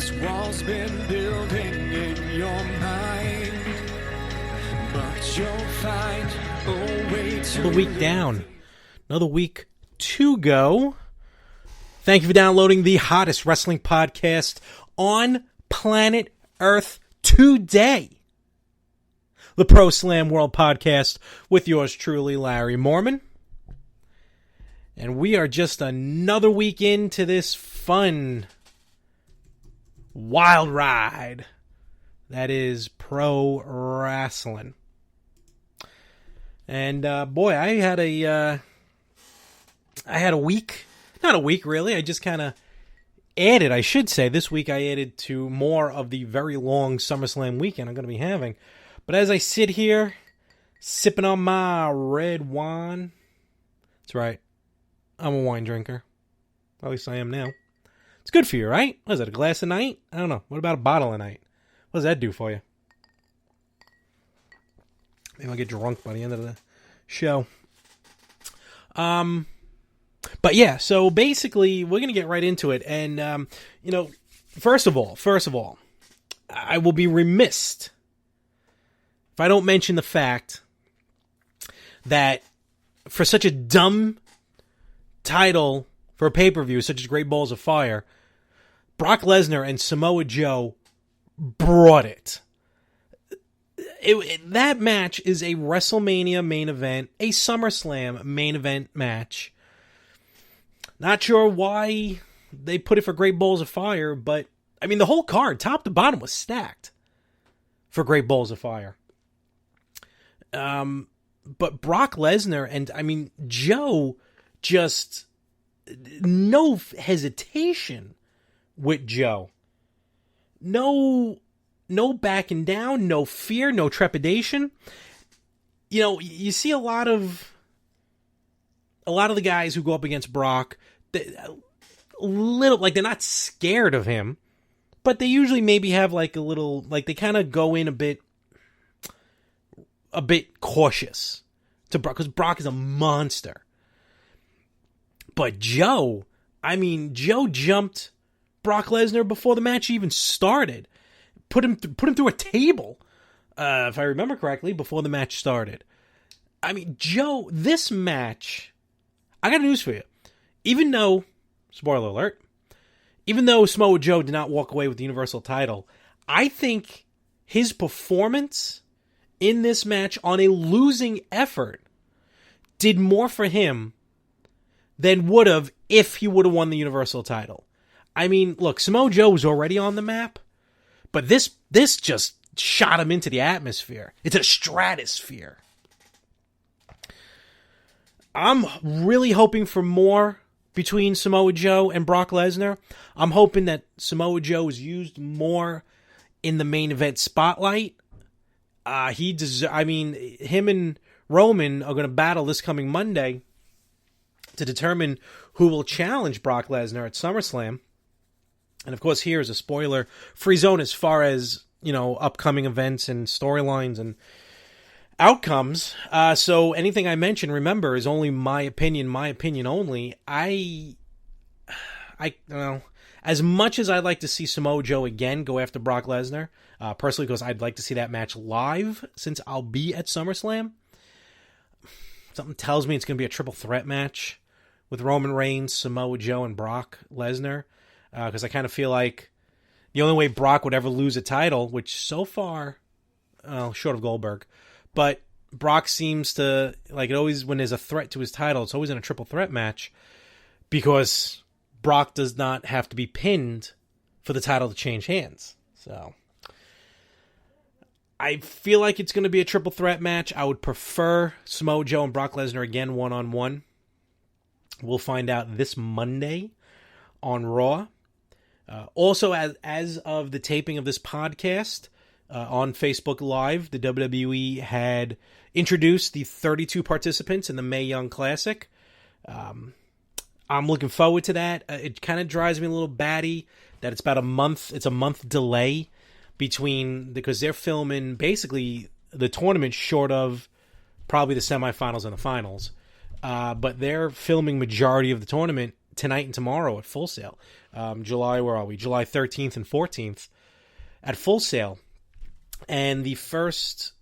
Wall's been building in your mind, but you'll find a way to... Another week down. Another week to go. Thank you for downloading the hottest wrestling podcast on planet Earth today. The Pro Slam World Podcast with yours truly, Larry Mormon. And we are just another week into this fun, wild ride that is pro wrestling. And boy, I had a week, not a week really, I just kind of added, I should say, this week I added to more of the very long SummerSlam weekend I'm going to be having. But as I sit here, sipping on my red wine, that's right, I'm a wine drinker. At least I am now. It's good for you, right? What is it, a glass a night? I don't know. What about a bottle a night? What does that do for you? Maybe I'll get drunk by the end of the show. But yeah, so basically, we're going to get right into it. And, first of all, I will be remiss if I don't mention the fact that for such a dumb title for a pay-per-view, such as Great Balls of Fire, Brock Lesnar and Samoa Joe brought it. That match is a WrestleMania main event, a SummerSlam main event match. Not sure why they put it for Great Balls of Fire, but, I mean, the whole card, top to bottom, was stacked for Great Balls of Fire. But Brock Lesnar and, I mean, Joe, just no hesitation with Joe. No backing down, no fear, no trepidation. You know, you see a lot of the guys who go up against Brock, they're not scared of him, but they usually maybe have like a little, like they kind of go in a bit cautious to Brock, because Brock is a monster. But Joe jumped Brock Lesnar before the match even started. Put him through a table, if I remember correctly, before the match started. I mean, Joe, this match, I got news for you. Even though, spoiler alert, even though Samoa Joe did not walk away with the Universal title, I think his performance in this match on a losing effort did more for him than would have if he would have won the Universal title. I mean, look, Samoa Joe was already on the map, but this just shot him into the atmosphere, into the stratosphere. I'm really hoping for more between Samoa Joe and Brock Lesnar. I'm hoping that Samoa Joe is used more in the main event spotlight. Him and Roman are going to battle this coming Monday to determine who will challenge Brock Lesnar at SummerSlam. And of course, here's a spoiler-free zone as far as, upcoming events and storylines and outcomes. So anything I mention, remember, is only my opinion only. I don't know. As much as I'd like to see Samoa Joe again go after Brock Lesnar, personally, because I'd like to see that match live since I'll be at SummerSlam, something tells me it's going to be a triple threat match with Roman Reigns, Samoa Joe, and Brock Lesnar. Because I kind of feel like the only way Brock would ever lose a title, which so far, short of Goldberg, but Brock seems to, like, it always, when there's a threat to his title, it's always in a triple threat match, because Brock does not have to be pinned for the title to change hands. So I feel like it's going to be a triple threat match. I would prefer Samoa Joe and Brock Lesnar again one-on-one. We'll find out this Monday on Raw. Also, as of the taping of this podcast, on Facebook Live, the WWE had introduced the 32 participants in the Mae Young Classic. I'm looking forward to that. It kind of drives me a little batty that it's about a month. It's a month delay because they're filming basically the tournament short of probably the semifinals and the finals. But they're filming majority of the tournament tonight and tomorrow at Full Sail. Where are we? July 13th and 14th at Full Sail. And the first,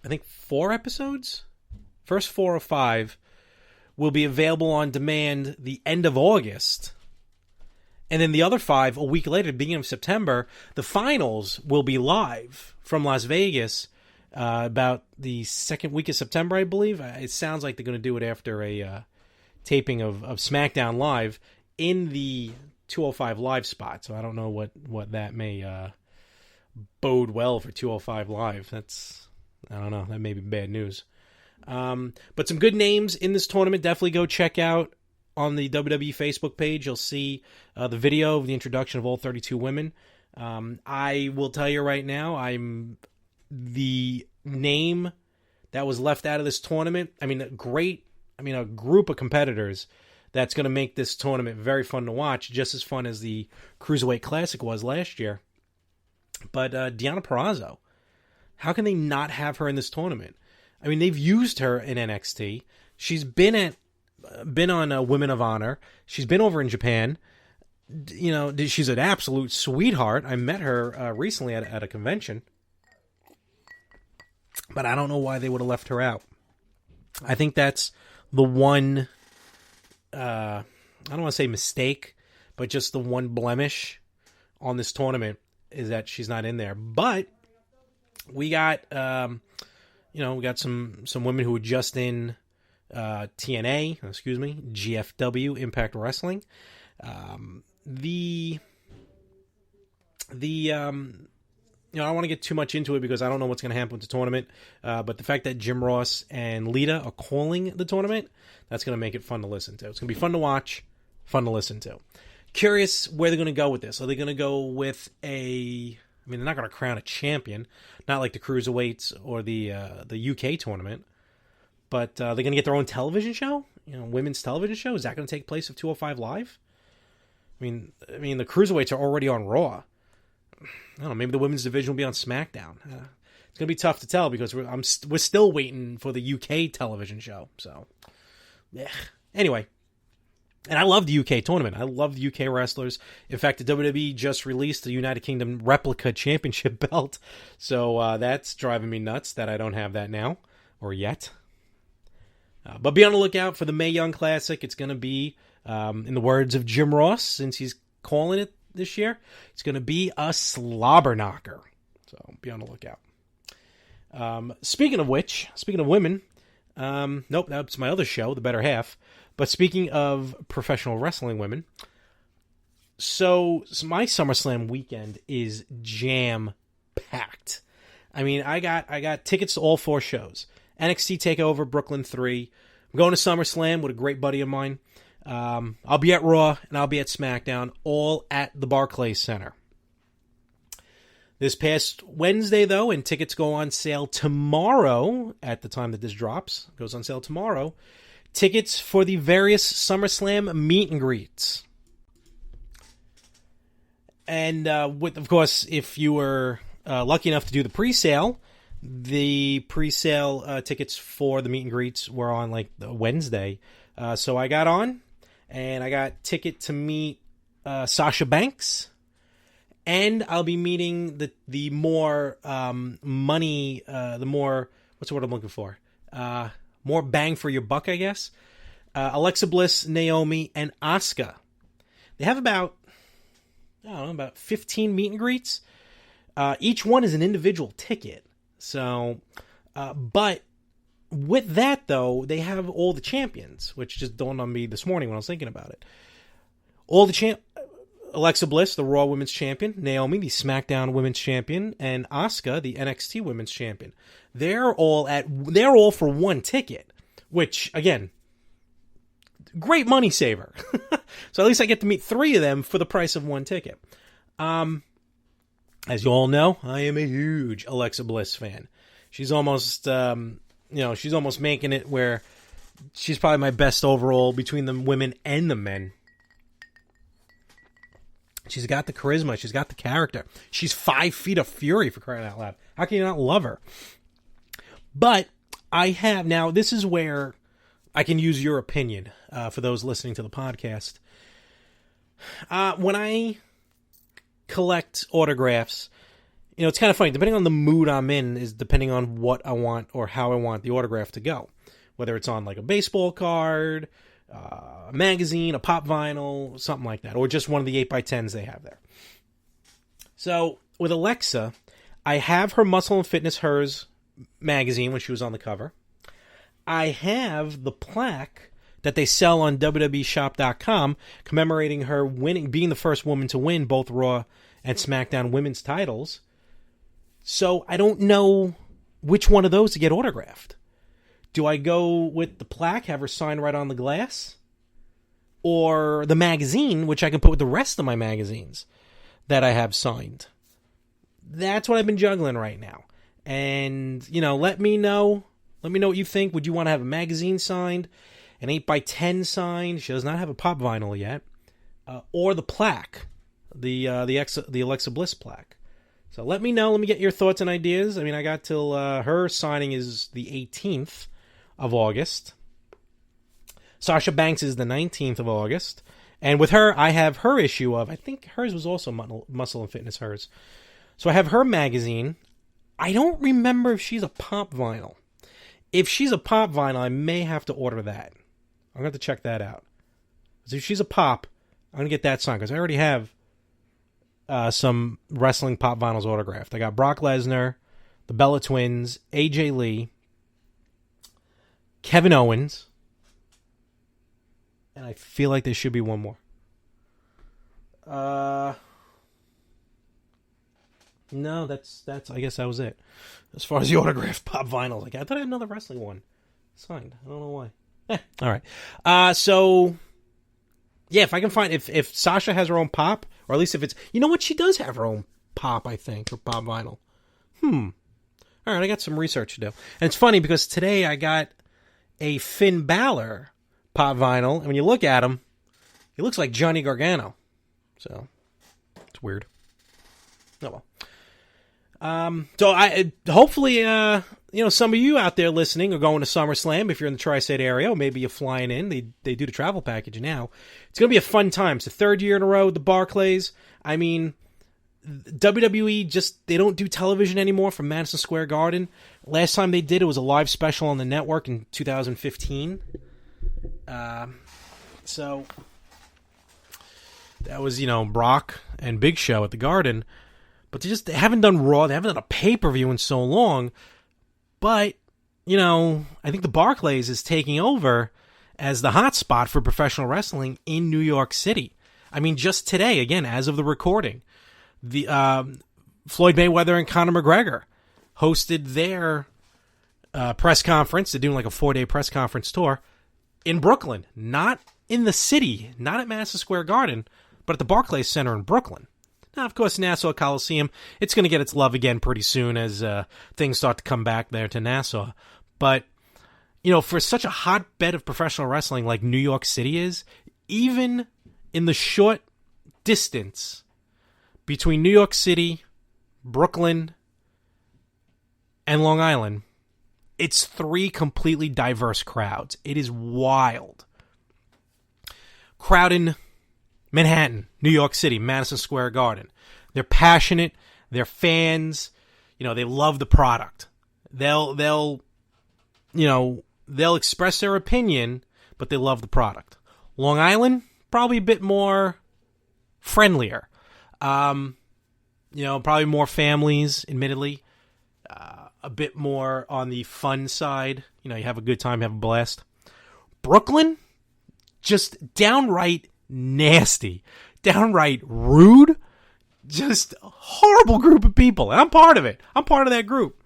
I think, 4 episodes? First 4 or 5 will be available on demand the end of August. And then the other 5, a week later, beginning of September, the finals will be live from Las Vegas about the second week of September, I believe. It sounds like they're going to do it after a taping of Smackdown Live in the 205 Live spot. So I don't know what that may bode well for 205 Live. I don't know. That may be bad news. But some good names in this tournament. Definitely go check out on the WWE Facebook page. You'll see the video of the introduction of all 32 women. I will tell you right now, I'm the name that was left out of this tournament. I mean, a group of competitors that's going to make this tournament very fun to watch, just as fun as the Cruiserweight Classic was last year. But Deonna Purrazzo, how can they not have her in this tournament? I mean, they've used her in NXT. She's been on Women of Honor. She's been over in Japan. You know, she's an absolute sweetheart. I met her recently at a convention. But I don't know why they would have left her out. I think that's the one, I don't want to say mistake, but just the one blemish on this tournament is that she's not in there. But we got, we got some women who were just in GFW, Impact Wrestling. I don't want to get too much into it because I don't know what's going to happen with the tournament. But the fact that Jim Ross and Lita are calling the tournament, that's going to make it fun to listen to. It's going to be fun to watch, fun to listen to. Curious where they're going to go with this. Are they going to go with they're not going to crown a champion, not like the Cruiserweights or the UK tournament. But they're going to get their own television show, women's television show. Is that going to take place at 205 Live? I mean, the Cruiserweights are already on Raw. I don't know. Maybe the women's division will be on SmackDown. It's going to be tough to tell because we're still waiting for the UK television show. So, yeah. Anyway, and I love the UK tournament. I love the UK wrestlers. In fact, the WWE just released the United Kingdom Replica Championship belt. So that's driving me nuts that I don't have that now or yet. But be on the lookout for the Mae Young Classic. It's going to be, in the words of Jim Ross, since he's calling it this year, it's going to be a slobber knocker. So be on the lookout. Speaking of women, nope, that's my other show, The Better Half. But speaking of professional wrestling women, so my SummerSlam weekend is jam-packed. I mean, I got tickets to all 4 shows. NXT TakeOver, Brooklyn 3. I'm going to SummerSlam with a great buddy of mine. I'll be at Raw and I'll be at Smackdown, all at the Barclays Center. This past Wednesday, though, and tickets go on sale tomorrow, at the time that this drops, goes on sale tomorrow, tickets for the various SummerSlam meet and greets. And, of course, if you were lucky enough to do the pre-sale, the pre-sale tickets for the meet and greets were on, like, the Wednesday. So I got on, and I got ticket to meet Sasha Banks, and I'll be meeting the more money, the more, what's the word I'm looking for? More bang for your buck, I guess. Alexa Bliss, Naomi, and Asuka. They have about 15 meet and greets. Each one is an individual ticket. So, but with that, though, they have all the champions, which just dawned on me this morning when I was thinking about it. Alexa Bliss, the Raw Women's Champion, Naomi, the SmackDown Women's Champion, and Asuka, the NXT Women's Champion. They're all for one ticket, which, again, great money saver. So at least I get to meet 3 of them for the price of one ticket. As you all know, I am a huge Alexa Bliss fan. She's almost, she's almost making it where she's probably my best overall between the women and the men. She's got the charisma. She's got the character. She's 5 feet of fury, for crying out loud. How can you not love her? But I have, now this is where I can use your opinion for those listening to the podcast. When I collect autographs, it's kind of funny. Depending on the mood I'm in is depending on what I want or how I want the autograph to go. Whether it's on like a baseball card, a magazine, a pop vinyl, something like that. Or just one of the 8x10s they have there. So with Alexa, I have her Muscle and Fitness Hers magazine when she was on the cover. I have the plaque that they sell on WWEshop.com commemorating her being the first woman to win both Raw and SmackDown women's titles. So I don't know which one of those to get autographed. Do I go with the plaque, have her sign right on the glass? Or the magazine, which I can put with the rest of my magazines that I have signed? That's what I've been juggling right now. And, let me know. Let me know what you think. Would you want to have a magazine signed? An 8x10 signed? She does not have a pop vinyl yet. Or the plaque. The Alexa Bliss plaque. So let me know. Let me get your thoughts and ideas. I mean, I got till her signing is the 18th of August. Sasha Banks is the 19th of August. And with her, I have her issue of, I think hers was also Muscle and Fitness Hers. So I have her magazine. I don't remember if she's a pop vinyl. If she's a pop vinyl, I may have to order that. I'm going to have to check that out. So if she's a pop, I'm going to get that signed because I already have some wrestling pop vinyls autographed. I got Brock Lesnar, the Bella Twins, AJ Lee, Kevin Owens, and I feel like there should be one more. No, that's. I guess that was it. As far as the autographed pop vinyls, I thought I had another wrestling one signed. I don't know why. All right. So yeah, if I can find if Sasha has her own pop, or at least if it's she does have her own pop, I think, or pop vinyl. All right, I got some research to do, and it's funny because today I got a Finn Balor pop vinyl, and when you look at him, he looks like Johnny Gargano. So it's weird. Oh well. So I hopefully some of you out there listening are going to SummerSlam if you're in the Tri-State area, or maybe you're flying in. They do the travel package now. It's gonna be a fun time. It's the third year in a row with the Barclays. I mean, WWE they don't do television anymore from Madison Square Garden. Last time they did, it was a live special on the network in 2015. So that was Brock and Big Show at the Garden. But they haven't done Raw. They haven't done a pay-per-view in so long. But, I think the Barclays is taking over as the hot spot for professional wrestling in New York City. I mean, just today, again, as of the recording, the Floyd Mayweather and Conor McGregor hosted their press conference. They're doing like a 4-day press conference tour in Brooklyn. Not in the city, not at Madison Square Garden, but at the Barclays Center in Brooklyn. Now, of course, Nassau Coliseum, it's going to get its love again pretty soon as things start to come back there to Nassau. But, for such a hotbed of professional wrestling like New York City is, even in the short distance between New York City, Brooklyn, and Long Island, it's 3 completely diverse crowds. It is wild. Crowd in Manhattan, New York City, Madison Square Garden. They're passionate. They're fans. They love the product. They'll express their opinion, but they love the product. Long Island, probably a bit more friendlier. Probably more families, admittedly. A bit more on the fun side. You have a good time, have a blast. Brooklyn, just downright nasty, downright rude, just a horrible group of people. And I'm part of it. I'm part of that group.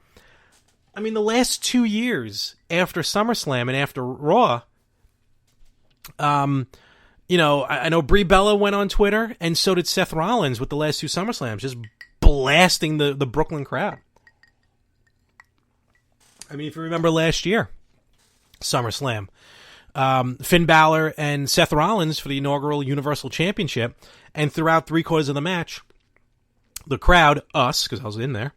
I mean, the last 2 years after SummerSlam and after Raw, I know Brie Bella went on Twitter, and so did Seth Rollins with the last 2 SummerSlams, just blasting the Brooklyn crowd. I mean, if you remember last year, SummerSlam, Finn Balor and Seth Rollins for the inaugural Universal Championship, and throughout 3/4 of the match, the crowd, us, because I was in there,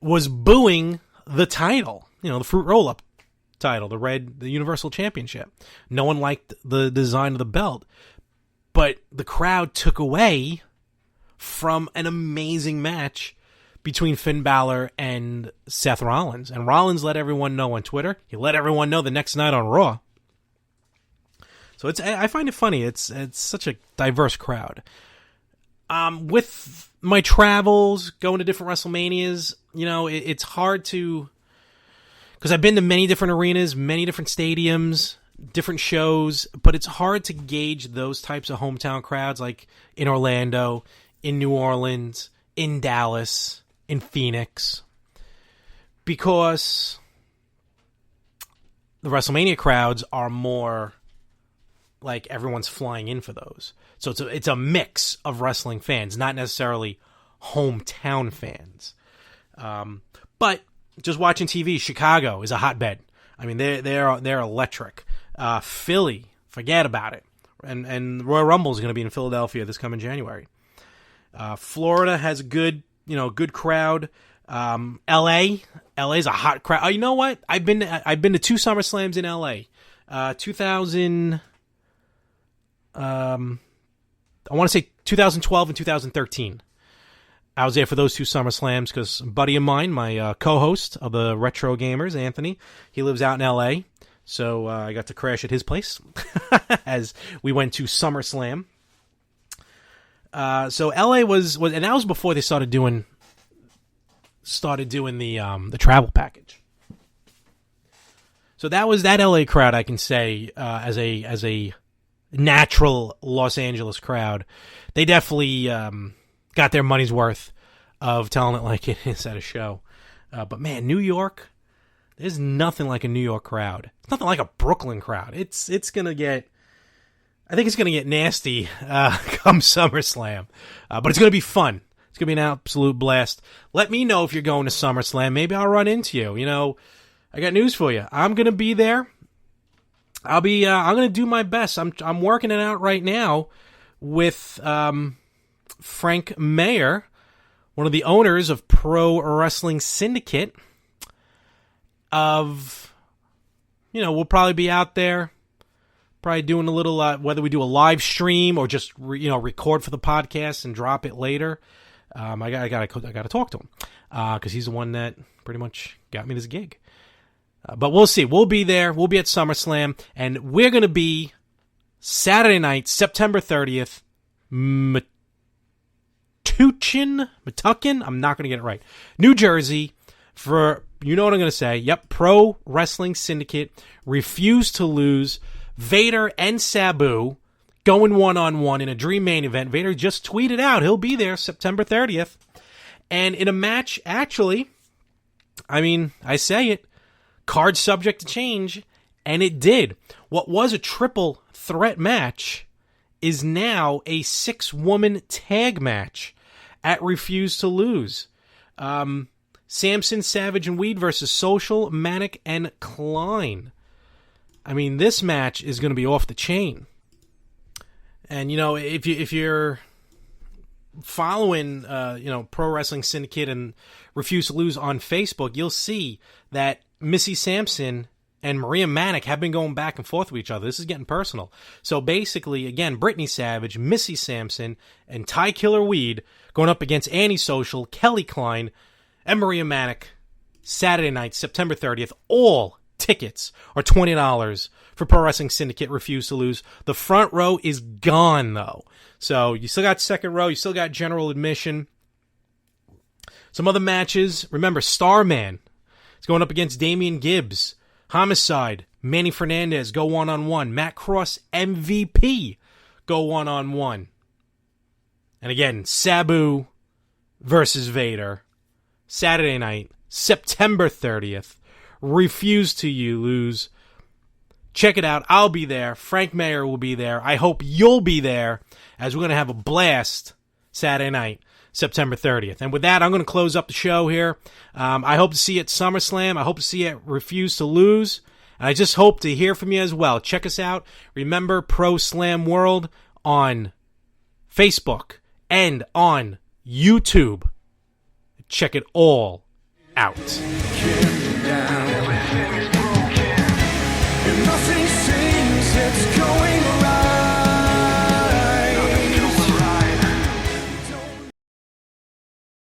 was booing the title, the fruit roll-up title, the Universal Championship. No one liked the design of the belt, but the crowd took away from an amazing match between Finn Balor and Seth Rollins. And Rollins let everyone know on Twitter. He let everyone know the next night on Raw. So I find it funny. It's such a diverse crowd. With my travels, going to different WrestleManias, it's hard to, because I've been to many different arenas, many different stadiums, different shows, but it's hard to gauge those types of hometown crowds, like in Orlando, in New Orleans, in Dallas, in Phoenix, because the WrestleMania crowds are more like everyone's flying in for those. So it's a mix of wrestling fans, not necessarily hometown fans. But just watching TV, Chicago is a hotbed. I mean, they're electric. Philly, forget about it. And Royal Rumble is going to be in Philadelphia this coming January. Florida has a good crowd. LA's a hot crowd. Oh, you know what? I've been to 2 SummerSlams in LA. 2000. I want to say 2012 and 2013. I was there for those 2 SummerSlams because a buddy of mine, my co-host of the Retro Gamers, Anthony, he lives out in L.A., so I got to crash at his place as we went to SummerSlam. So L.A. was, and that was before they started doing the travel package. So that was that L.A. crowd, I can say, as a natural Los Angeles crowd. They definitely got their money's worth of telling it like it is at a show. But man, New York, there's nothing like a New York crowd. It's nothing like a Brooklyn crowd. I think it's gonna get nasty come SummerSlam. But it's gonna be fun. It's gonna be an absolute blast. Let me know if you're going to SummerSlam. Maybe I'll run into you. I got news for you. I'm gonna be there. I'm going to do my best. I'm working it out right now with Frank Mayer, one of the owners of Pro Wrestling Syndicate. We'll probably be out there, probably doing a little, whether we do a live stream or just record for the podcast and drop it later. I got to talk to him because he's the one that pretty much got me this gig. But we'll see. We'll be there. We'll be at SummerSlam. And we're going to be Saturday night, September 30th, Metuchen? I'm not going to get it right. New Jersey for, you know what I'm going to say. Yep, Pro Wrestling Syndicate, Refuse to Lose, Vader and Sabu going one-on-one in a Dream Main event. Vader just tweeted out he'll be there September 30th. And in a match, actually, I say it, card subject to change, and it did. What was a triple threat match is now a 6-woman tag match at Refuse to Lose. Samson, Savage, and Weed versus Social, Manic, and Klein. This match is going to be off the chain. And, if you're following, Pro Wrestling Syndicate and Refuse to Lose on Facebook, you'll see that Missy Sampson and Maria Manic have been going back and forth with each other. This is getting personal. So basically, again, Brittany Savage, Missy Sampson, and Ty Killer Weed going up against Annie Social, Kelly Klein, and Maria Manic, Saturday night, September 30th. All tickets are $20 for Pro Wrestling Syndicate Refuse to Lose. The front row is gone, though. So you still got second row. You still got general admission. Some other matches. Remember, Starman is going up against Damian Gibbs. Homicide, Manny Fernandez go one-on-one. Matt Cross, MVP, go one-on-one. And again, Sabu versus Vader. Saturday night, September 30th. Refuse to Lose. Check it out. I'll be there. Frank Mayer will be there. I hope you'll be there as we're going to have a blast Saturday night, September 30th. And with that, I'm going to close up the show here. I hope to see you at SummerSlam. I hope to see you at Refuse to Lose. And I just hope to hear from you as well. Check us out. Remember Pro Slam World on Facebook and on YouTube. Check it all out. Down.